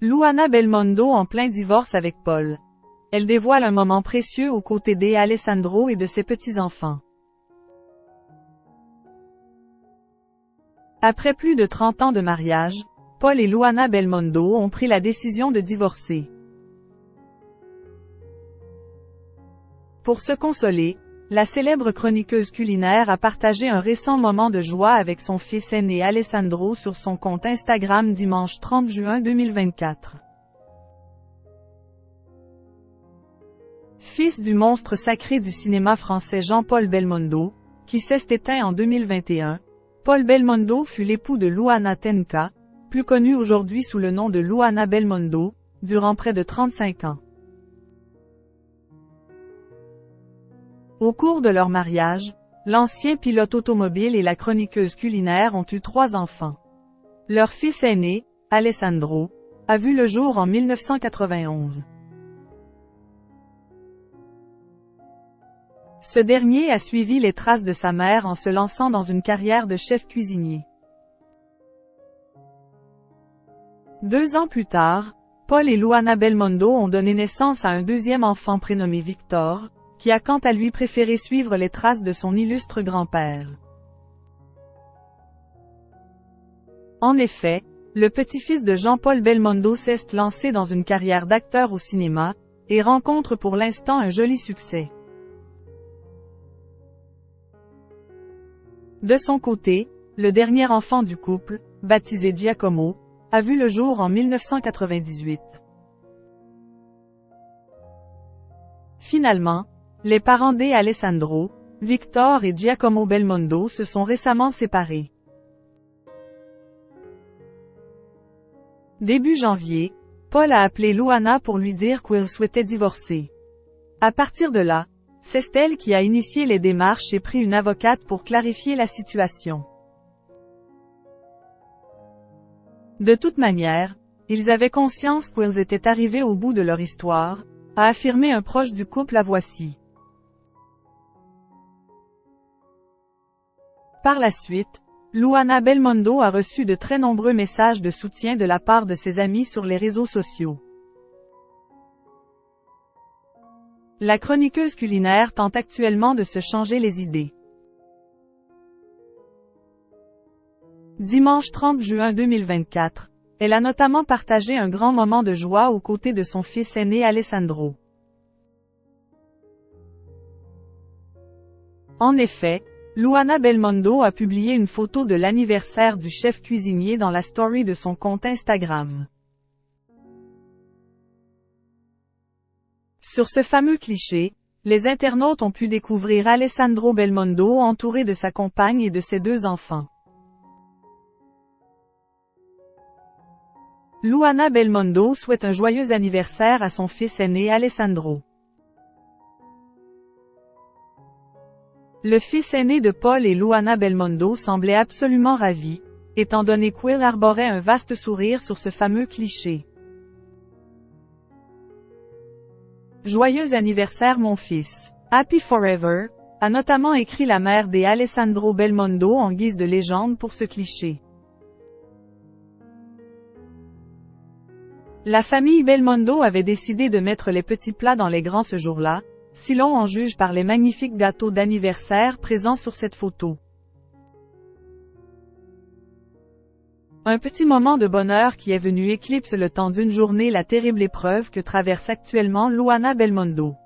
Luana Belmondo en plein divorce avec Paul. Elle dévoile un moment précieux aux côtés d'Alessandro et de ses petits-enfants. Après plus de 30 ans de mariage, Paul et Luana Belmondo ont pris la décision de divorcer. Pour se consoler, la célèbre chroniqueuse culinaire a partagé un récent moment de joie avec son fils aîné Alessandro sur son compte Instagram dimanche 30 juin 2024. Fils du monstre sacré du cinéma français Jean-Paul Belmondo, qui s'est éteint en 2021, Paul Belmondo fut l'époux de Luana Tenca, plus connue aujourd'hui sous le nom de Luana Belmondo, durant près de 35 ans. Au cours de leur mariage, l'ancien pilote automobile et la chroniqueuse culinaire ont eu 3 enfants. Leur fils aîné, Alessandro, a vu le jour en 1991. Ce dernier a suivi les traces de sa mère en se lançant dans une carrière de chef cuisinier. 2 ans plus tard, Paul et Luana Belmondo ont donné naissance à un deuxième enfant prénommé Victor, qui a quant à lui préféré suivre les traces de son illustre grand-père. En effet, le petit-fils de Jean-Paul Belmondo s'est lancé dans une carrière d'acteur au cinéma, et rencontre pour l'instant un joli succès. De son côté, le dernier enfant du couple, baptisé Giacomo, a vu le jour en 1998. Finalement, les parents d'Alessandro, Victor et Giacomo Belmondo se sont récemment séparés. Début janvier, Paul a appelé Luana pour lui dire qu'il souhaitait divorcer. À partir de là, c'est elle qui a initié les démarches et pris une avocate pour clarifier la situation. De toute manière, ils avaient conscience qu'ils étaient arrivés au bout de leur histoire, a affirmé un proche du couple à Voici. Par la suite, Luana Belmondo a reçu de très nombreux messages de soutien de la part de ses amis sur les réseaux sociaux. La chroniqueuse culinaire tente actuellement de se changer les idées. Dimanche 30 juin 2024, elle a notamment partagé un grand moment de joie aux côtés de son fils aîné Alessandro. En effet, Luana Belmondo a publié une photo de l'anniversaire du chef cuisinier dans la story de son compte Instagram. Sur ce fameux cliché, les internautes ont pu découvrir Alessandro Belmondo entouré de sa compagne et de ses 2 enfants. Luana Belmondo souhaite un joyeux anniversaire à son fils aîné Alessandro. Le fils aîné de Paul et Luana Belmondo semblait absolument ravi, étant donné qu'il arborait un vaste sourire sur ce fameux cliché. Joyeux anniversaire mon fils. Happy Forever, a notamment écrit la mère d'Alessandro Belmondo en guise de légende pour ce cliché. La famille Belmondo avait décidé de mettre les petits plats dans les grands ce jour-là, si l'on en juge par les magnifiques gâteaux d'anniversaire présents sur cette photo. Un petit moment de bonheur qui est venu éclipse le temps d'une journée la terrible épreuve que traverse actuellement Luana Belmondo.